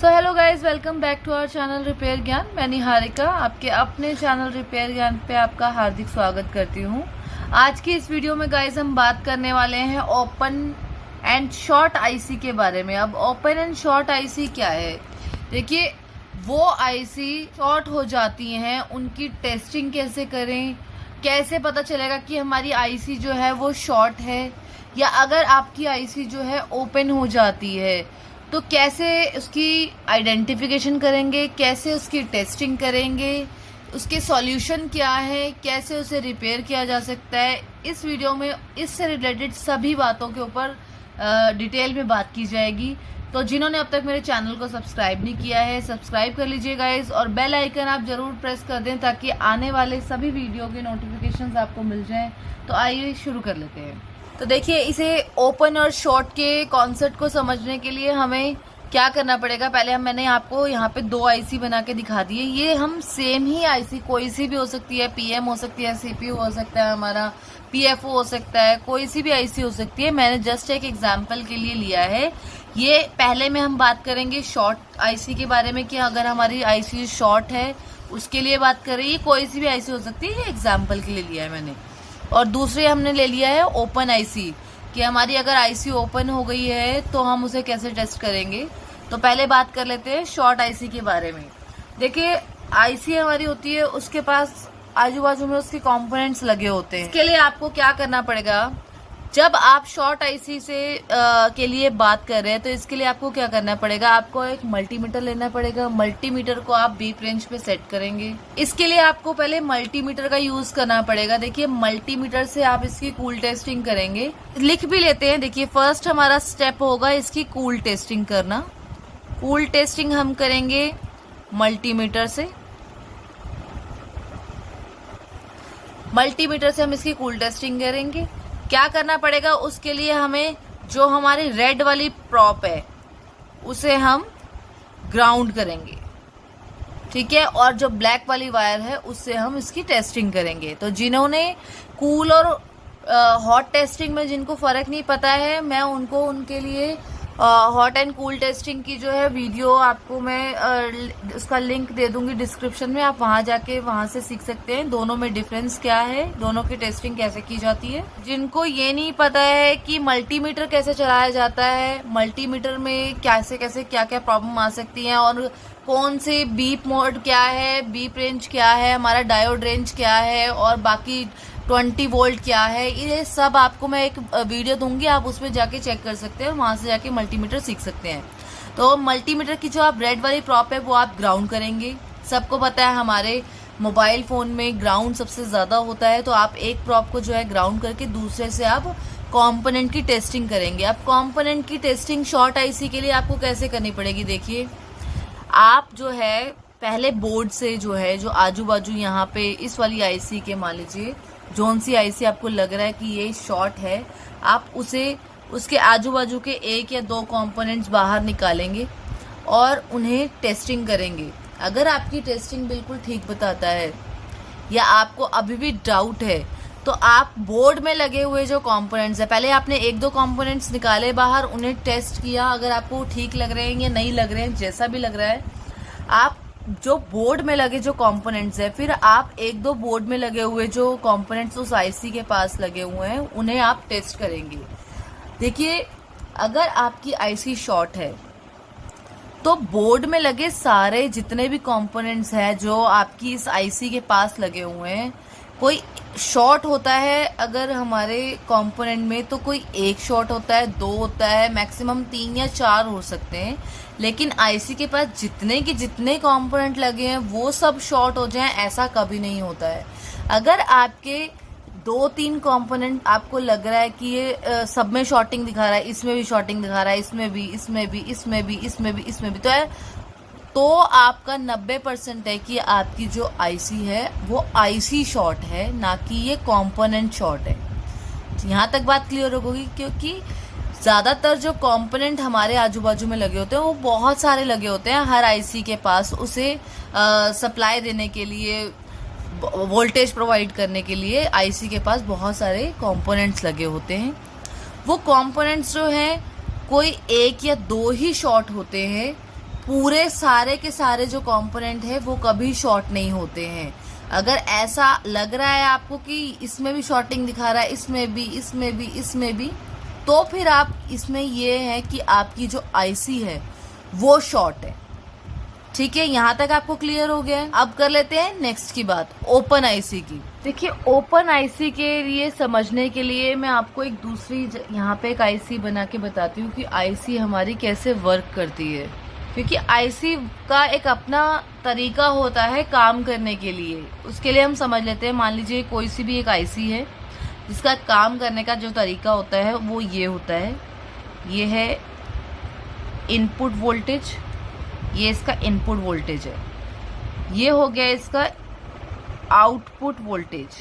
So hello guys, welcome back to our channel repair Gyan. मैं निहारिका आपके अपने चैनल रिपेयर ज्ञान पे आपका हार्दिक स्वागत करती हूँ। आज की इस वीडियो में गाइज हम बात करने वाले हैं ओपन एंड शॉर्ट आईसी के बारे में। अब ओपन एंड शॉर्ट आईसी क्या है? देखिए, वो आईसी शॉर्ट हो जाती हैं, उनकी टेस्टिंग कैसे करें, कैसे पता चलेगा कि हमारी आईसी जो है वो शॉर्ट है, या अगर आपकी आईसी जो है ओपन हो जाती है तो कैसे उसकी आइडेंटिफिकेशन करेंगे, कैसे उसकी टेस्टिंग करेंगे, उसके सॉल्यूशन क्या है, कैसे उसे रिपेयर किया जा सकता है। इस वीडियो में इससे रिलेटेड सभी बातों के ऊपर डिटेल में बात की जाएगी। तो जिन्होंने अब तक मेरे चैनल को सब्सक्राइब नहीं किया है, सब्सक्राइब कर लीजिए गाइज, और बेल आइकन आप जरूर प्रेस कर दें ताकि आने वाले सभी वीडियो के नोटिफिकेशंस आपको मिल जाएं। तो आइए शुरू कर लेते हैं। तो देखिए, इसे ओपन और शॉर्ट के कॉन्सेप्ट को समझने के लिए हमें क्या करना पड़ेगा। पहले मैंने आपको यहाँ पे दो आईसी बना के दिखा दिए। ये हम सेम ही आईसी, कोई सी भी हो सकती है, पीएम हो सकती है, सीपीयू हो सकता है, हमारा पीएफओ हो सकता है, कोई सी भी आईसी हो सकती है। मैंने जस्ट एक एग्जाम्पल के लिए लिया है। ये पहले में हम बात करेंगे शॉर्ट आईसी के बारे में कि अगर हमारी आईसी शॉर्ट है उसके लिए बात कर रही है। कोई सी भी आईसी हो सकती है, ये एग्जाम्पल के लिए लिया है मैंने। और दूसरे हमने ले लिया है ओपन आईसी, कि हमारी अगर आईसी ओपन हो गई है तो हम उसे कैसे टेस्ट करेंगे। तो पहले बात कर लेते हैं शॉर्ट आईसी के बारे में। देखिए, आईसी हमारी होती है, उसके पास आजू बाजू में उसके कंपोनेंट्स लगे होते हैं। इसके लिए आपको क्या करना पड़ेगा, जब आप शॉर्ट आईसी से के लिए बात कर रहे हैं तो इसके लिए आपको क्या करना पड़ेगा, आपको एक मल्टीमीटर लेना पड़ेगा। मल्टीमीटर को आप बीप रेंज पे सेट करेंगे। इसके लिए आपको पहले मल्टीमीटर का यूज करना पड़ेगा। देखिए, मल्टीमीटर से आप इसकी कूल टेस्टिंग करेंगे। लिख भी लेते हैं। देखिए, फर्स्ट हमारा स्टेप होगा इसकी कूल टेस्टिंग करना। कूल टेस्टिंग हम करेंगे मल्टीमीटर से। मल्टीमीटर से हम इसकी कूल टेस्टिंग करेंगे। क्या करना पड़ेगा उसके लिए, हमें जो हमारी रेड वाली प्रॉप है उसे हम ग्राउंड करेंगे, ठीक है, और जो ब्लैक वाली वायर है उससे हम इसकी टेस्टिंग करेंगे। तो जिन्होंने कूल और हॉट टेस्टिंग में जिनको फर्क नहीं पता है, मैं उनको उनके लिए हॉट एंड कूल टेस्टिंग की जो है वीडियो आपको मैं उसका लिंक दे दूंगी डिस्क्रिप्शन में। आप वहां जाके वहां से सीख सकते हैं दोनों में डिफरेंस क्या है, दोनों की टेस्टिंग कैसे की जाती है। जिनको ये नहीं पता है कि मल्टीमीटर कैसे चलाया जाता है, मल्टीमीटर में कैसे कैसे क्या क्या प्रॉब्लम आ सकती है, और कौन से बीप मोड क्या है, बीप रेंज क्या है, हमारा डायोड रेंज क्या है, और बाकी 20 वोल्ट क्या है, ये सब आपको मैं एक वीडियो दूंगी, आप उसमें जाके चेक कर सकते हैं, वहां से जाके मल्टीमीटर सीख सकते हैं। तो मल्टीमीटर की जो आप रेड वाली प्रॉप है वो आप ग्राउंड करेंगे। सबको पता है हमारे मोबाइल फोन में ग्राउंड सबसे ज्यादा होता है, तो आप एक प्रॉप को जो है ग्राउंड करके दूसरे से आप कॉम्पोनेंट की टेस्टिंग करेंगे। अब कॉम्पोनेंट की टेस्टिंग शॉर्ट आईसी के लिए आपको कैसे करनी पड़ेगी। देखिए, आप जो है पहले बोर्ड से जो है, जो आजू बाजू यहाँ पे इस वाली आईसी के मान लीजिए जोन सी आईसी आपको लग रहा है कि ये शॉर्ट है, आप उसे उसके आजू बाजू के एक या दो कंपोनेंट्स बाहर निकालेंगे और उन्हें टेस्टिंग करेंगे। अगर आपकी टेस्टिंग बिल्कुल ठीक बताता है या आपको अभी भी डाउट है, तो आप बोर्ड में लगे हुए जो कंपोनेंट्स है, पहले आपने एक दो कंपोनेंट्स निकाले बाहर, उन्हें टेस्ट किया। अगर आपको ठीक लग रहे हैं या नहीं लग रहे हैं, जैसा भी लग रहा है, आप जो बोर्ड में लगे जो कंपोनेंट्स है, फिर आप एक दो बोर्ड में लगे हुए जो कंपोनेंट्स उस आईसी के पास लगे हुए हैं उन्हें आप टेस्ट करेंगे। देखिए, अगर आपकी आईसी शॉर्ट है तो बोर्ड में लगे सारे जितने भी कंपोनेंट्स हैं जो आपकी इस आईसी के पास लगे हुए हैं, कोई शॉर्ट होता है अगर हमारे कंपोनेंट में, तो कोई एक शॉर्ट होता है, दो होता है, मैक्सिमम 3 या 4 हो सकते हैं। लेकिन आईसी के पास जितने के जितने कंपोनेंट लगे हैं वो सब शॉर्ट हो जाएं, ऐसा कभी नहीं होता है। अगर आपके 2-3 कंपोनेंट आपको लग रहा है कि ये सब में शॉर्टिंग दिखा रहा है, इसमें भी शॉर्टिंग दिखा रहा है, इसमें भी, इसमें भी, इसमें भी, इसमें भी, इसमें भी, तो आपका 90% है कि आपकी जो आईसी है वो आईसी शॉर्ट है, ना कि ये कंपोनेंट शॉर्ट है। यहाँ तक बात क्लियर होगी, क्योंकि ज्यादातर जो कंपोनेंट हमारे आजू बाजू में लगे होते हैं वो बहुत सारे लगे होते हैं। हर आईसी के पास उसे सप्लाई देने के लिए, वोल्टेज प्रोवाइड करने के लिए आईसी के पास बहुत सारे कंपोनेंट्स लगे होते हैं। वो कंपोनेंट्स जो हैं कोई एक या दो ही शॉर्ट होते हैं, पूरे सारे के सारे जो कंपोनेंट है वो कभी शॉर्ट नहीं होते हैं। अगर ऐसा लग रहा है आपको कि इसमें भी शॉर्टिंग दिखा रहा है, इसमें भी, इसमें भी, इसमें भी, तो फिर आप इसमें ये है कि आपकी जो आईसी है वो शॉर्ट है। ठीक है, यहाँ तक आपको क्लियर हो गया है। अब कर लेते हैं नेक्स्ट की बात, ओपन आईसी की। देखिए, ओपन आईसी के लिए समझने के लिए मैं आपको एक दूसरी यहाँ पे एक आईसी बना के बताती हूँ कि आईसी हमारी कैसे वर्क करती है, क्योंकि आईसी का एक अपना तरीका होता है काम करने के लिए। उसके लिए हम समझ लेते हैं, मान लीजिए कोई सी भी एक आईसी है जिसका काम करने का जो तरीका होता है वो ये होता है। ये है इनपुट वोल्टेज, ये इसका इनपुट वोल्टेज है। ये हो गया इसका आउटपुट वोल्टेज।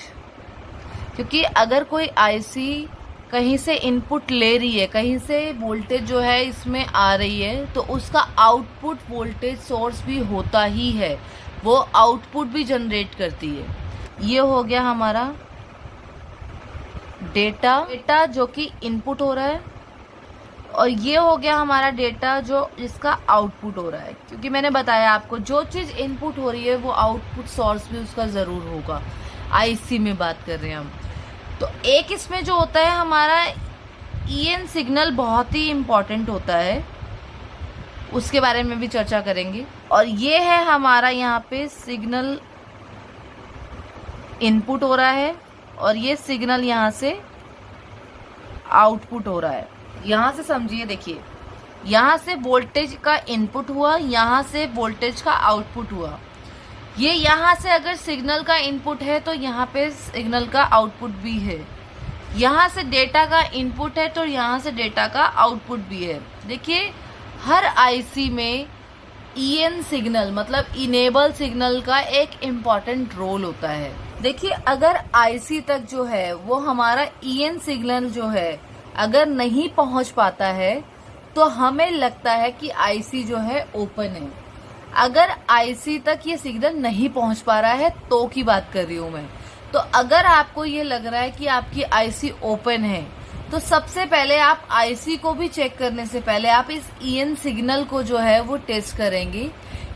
क्योंकि अगर कोई आईसी कहीं से इनपुट ले रही है, कहीं से वोल्टेज जो है इसमें आ रही है, तो उसका आउटपुट वोल्टेज सोर्स भी होता ही है, वो आउटपुट भी जनरेट करती है। ये हो गया हमारा डेटा जो कि इनपुट हो रहा है, और ये हो गया हमारा डेटा जो जिसका आउटपुट हो रहा है। क्योंकि मैंने बताया आपको, जो चीज़ इनपुट हो रही है वो आउटपुट सोर्स भी उसका ज़रूर होगा। आईसी में बात कर रहे हैं हम। तो एक इसमें जो होता है हमारा ईएन सिग्नल, बहुत ही इम्पॉर्टेंट होता है, उसके बारे में भी चर्चा करेंगे। और ये है हमारा यहाँ पे सिग्नल इनपुट हो रहा है, और ये सिग्नल यहाँ से आउटपुट हो रहा है। यहाँ से समझिए, देखिए, यहाँ से वोल्टेज का इनपुट हुआ, यहाँ से वोल्टेज का आउटपुट हुआ। ये यहाँ से अगर सिग्नल का इनपुट है तो यहाँ पे सिग्नल का आउटपुट भी है। यहाँ से डेटा का इनपुट है तो यहाँ से डेटा का आउटपुट भी है। देखिए, हर आईसी में ईएन सिग्नल मतलब इनेबल सिग्नल का एक इम्पॉर्टेंट रोल होता है। देखिए, अगर आईसी तक जो है वो हमारा ईएन सिग्नल जो है अगर नहीं पहुंच पाता है तो हमें लगता है कि आईसी जो है ओपन है। अगर आईसी तक ये सिग्नल नहीं पहुंच पा रहा है तो की बात कर रही हूं मैं। तो अगर आपको ये लग रहा है कि आपकी आईसी ओपन है, तो सबसे पहले आप आईसी को भी चेक करने से पहले आप इस ईएन सिग्नल को जो है वो टेस्ट करेंगे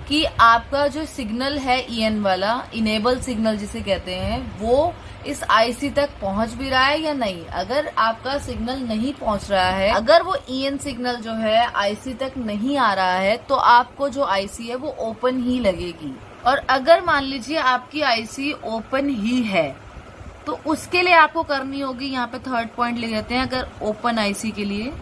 कि आपका जो सिग्नल है ईएन वाला, इनेबल सिग्नल जिसे कहते हैं, वो इस आईसी तक पहुंच भी रहा है या नहीं। अगर आपका सिग्नल नहीं पहुंच रहा है, अगर वो ईएन सिग्नल जो है आईसी तक नहीं आ रहा है, तो आपको जो आईसी है वो ओपन ही लगेगी। और अगर मान लीजिए आपकी आईसी ओपन ही है, तो उसके लिए आपको करनी होगी, यहाँ पे थर्ड पॉइंट ले लेते हैं। अगर ओपन आईसी के लिए,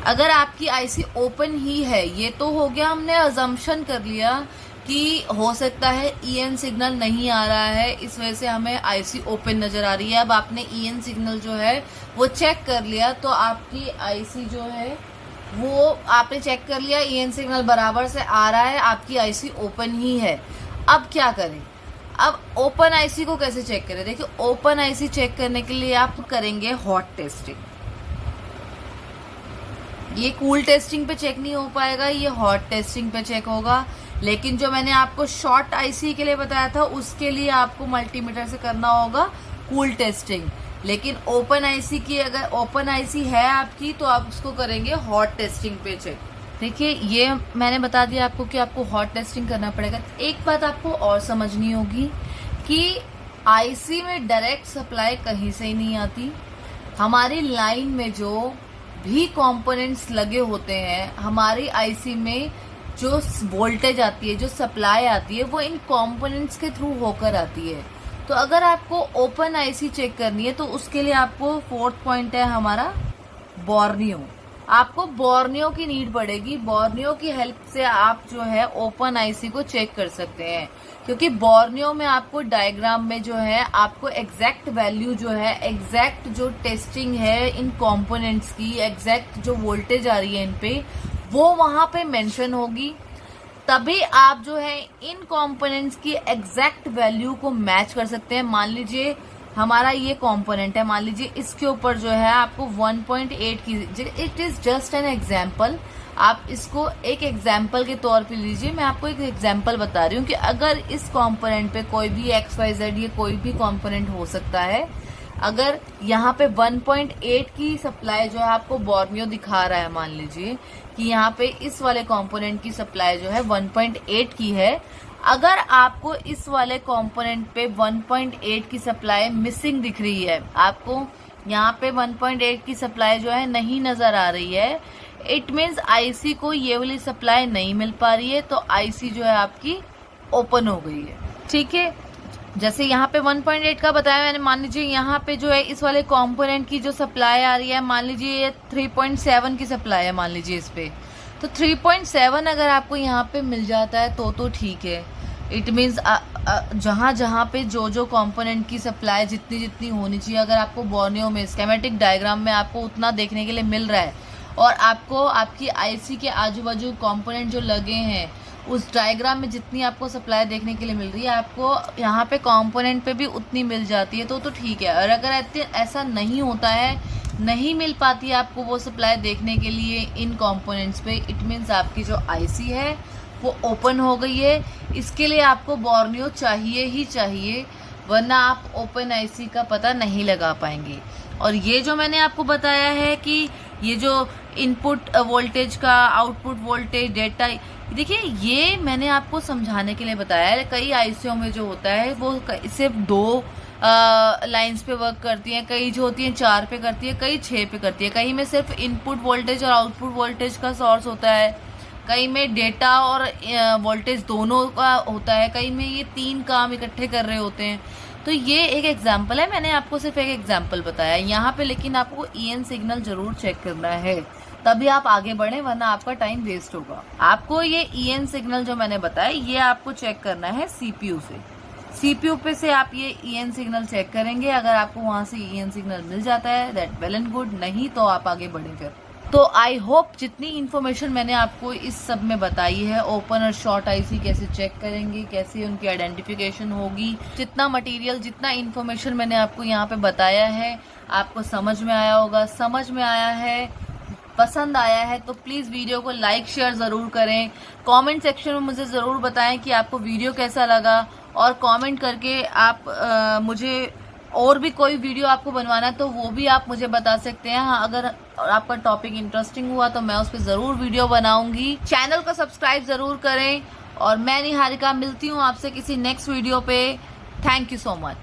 अगर आपकी आईसी ओपन ही है, ये तो हो गया, हमने अजम्पशन कर लिया कि हो सकता है ईएन सिग्नल नहीं आ रहा है, इस वजह से हमें आईसी ओपन नजर आ रही है। अब आपने ईएन सिग्नल जो है वो चेक कर लिया, तो आपकी आईसी जो है वो आपने चेक कर लिया, ईएन सिग्नल बराबर से आ रहा है, आपकी आईसी ओपन ही है। अब क्या करें? अब ओपन आईसी को कैसे चेक करें? देखिए, ओपन आईसी चेक करने के लिए आप करेंगे हॉट टेस्टिंग। ये कूल टेस्टिंग पे चेक नहीं हो पाएगा, ये हॉट टेस्टिंग पे चेक होगा। लेकिन जो मैंने आपको शॉर्ट आईसी के लिए बताया था, उसके लिए आपको मल्टीमीटर से करना होगा कूल टेस्टिंग। लेकिन ओपन आईसी की, अगर ओपन आईसी है आपकी, तो आप उसको करेंगे हॉट टेस्टिंग पे चेक। देखिए, ये मैंने बता दिया आपको कि आपको हॉट टेस्टिंग करना पड़ेगा। एक बात आपको और समझनी होगी कि आईसी में डायरेक्ट सप्लाई कहीं से ही नहीं आती। हमारी लाइन में जो भी कंपोनेंट्स लगे होते हैं, हमारी आईसी में जो वोल्टेज आती है, जो सप्लाई आती है, वो इन कंपोनेंट्स के थ्रू होकर आती है। तो अगर आपको ओपन आईसी चेक करनी है, तो उसके लिए आपको फोर्थ पॉइंट है हमारा बोर्नियो। आपको बोर्नियो की नीड पड़ेगी। बोर्नियो की हेल्प से आप जो है ओपन आईसी को चेक कर सकते हैं, क्योंकि बोर्नियो में आपको डायग्राम में जो है आपको एग्जैक्ट वैल्यू जो है, एग्जैक्ट जो टेस्टिंग है इन कंपोनेंट्स की, एग्जैक्ट जो वोल्टेज आ रही है इन पे, वो वहां पे मेंशन होगी। तभी आप जो है इन कंपोनेंट्स की एग्जैक्ट वैल्यू को मैच कर सकते हैं। मान लीजिए हमारा ये कंपोनेंट है, मान लीजिए इसके ऊपर जो है आपको 1.8 की, it is just an example, आप इसको एक एग्जाम्पल के तौर पे लीजिए। मैं आपको एक एग्जाम्पल बता रही हूँ कि अगर इस कंपोनेंट पे कोई भी XYZ, ये कोई भी कंपोनेंट हो सकता है, अगर यहाँ पे 1.8 की सप्लाई जो है आपको बोर्नियो दिखा रहा है, मान लीजिए कि यहाँ पे इस वाले कंपोनेंट की सप्लाई जो है 1.8 की है, अगर आपको इस वाले कंपोनेंट पे 1.8 की सप्लाई मिसिंग दिख रही है, आपको यहाँ पे 1.8 की सप्लाई जो है नहीं नजर आ रही है, इट मीन्स आईसी को ये वाली सप्लाई नहीं मिल पा रही है, तो आईसी जो है आपकी ओपन हो गई है। ठीक है, जैसे यहाँ पे 1.8 का बताया मैंने, मान लीजिए यहाँ पे जो है इस वाले कंपोनेंट की जो सप्लाई आ रही है, मान लीजिए ये 3.7 की सप्लाई है, मान लीजिए इस पे, तो 3.7 अगर आपको यहाँ पे मिल जाता है तो ठीक है। इट मीन्स जहाँ जहाँ पे जो कंपोनेंट की सप्लाई जितनी जितनी होनी चाहिए, अगर आपको बोर्नियो में स्कीमेटिक डायग्राम में आपको उतना देखने के लिए मिल रहा है और आपको आपकी आईसी के आजू बाजू कंपोनेंट जो लगे हैं उस डायग्राम में जितनी आपको सप्लाई देखने के लिए मिल रही है, आपको यहाँ पे कंपोनेंट पे भी उतनी मिल जाती है तो ठीक है। और अगर ऐसा नहीं होता है, नहीं मिल पाती है आपको वो सप्लाई देखने के लिए इन कंपोनेंट्स पे, इट मीन्स आपकी जो आईसी है वो ओपन हो गई है। इसके लिए आपको बोर्नियो चाहिए ही चाहिए, वरना आप ओपन आईसी का पता नहीं लगा पाएंगे। और ये जो मैंने आपको बताया है कि ये जो इनपुट वोल्टेज का आउटपुट वोल्टेज डेटा, देखिए ये मैंने आपको समझाने के लिए बताया है। कई आईसीओ में जो होता है वो सिर्फ 2 लाइंस पे वर्क करती हैं, कई जो होती हैं 4 पे करती है, कई 6 पे करती है, कई में सिर्फ इनपुट वोल्टेज और आउटपुट वोल्टेज का सोर्स होता है, कई में डेटा और वोल्टेज दोनों का होता है, कई में ये 3 काम इकट्ठे कर रहे होते हैं। तो ये एक एग्जाम्पल है, मैंने आपको सिर्फ एक एग्जाम्पल बताया यहाँ पे, लेकिन आपको ईएन सिग्नल जरूर चेक करना है, तभी आप आगे बढ़े, वरना आपका टाइम वेस्ट होगा। आपको ये ईएन सिग्नल जो मैंने बताया ये आपको चेक करना है सीपीयू से। सीपीयू पे से आप ये ईएन सिग्नल चेक करेंगे, अगर आपको वहां से ईएन सिग्नल मिल जाता है दैट वेल एंड गुड, नहीं तो आप आगे बढ़े फिर। तो आई होप जितनी इन्फॉर्मेशन मैंने आपको इस सब में बताई है, ओपन और शॉर्ट आईसी कैसे चेक करेंगे, कैसे उनकी आइडेंटिफिकेशन होगी, जितना मटेरियल जितना इन्फॉर्मेशन मैंने आपको यहाँ पे बताया है आपको समझ में आया होगा। समझ में आया है, पसंद आया है तो प्लीज वीडियो को लाइक शेयर जरूर करें। कमेंट सेक्शन में मुझे जरूर बताएं कि आपको वीडियो कैसा लगा, और कमेंट करके आप मुझे और भी कोई वीडियो आपको बनवाना है तो वो भी आप मुझे बता सकते हैं। हाँ, अगर आपका टॉपिक इंटरेस्टिंग हुआ तो मैं उस पर जरूर वीडियो बनाऊंगी। चैनल को सब्सक्राइब जरूर करें, और मैं निहारिका मिलती हूँ आपसे किसी नेक्स्ट वीडियो पे। Thank you so much.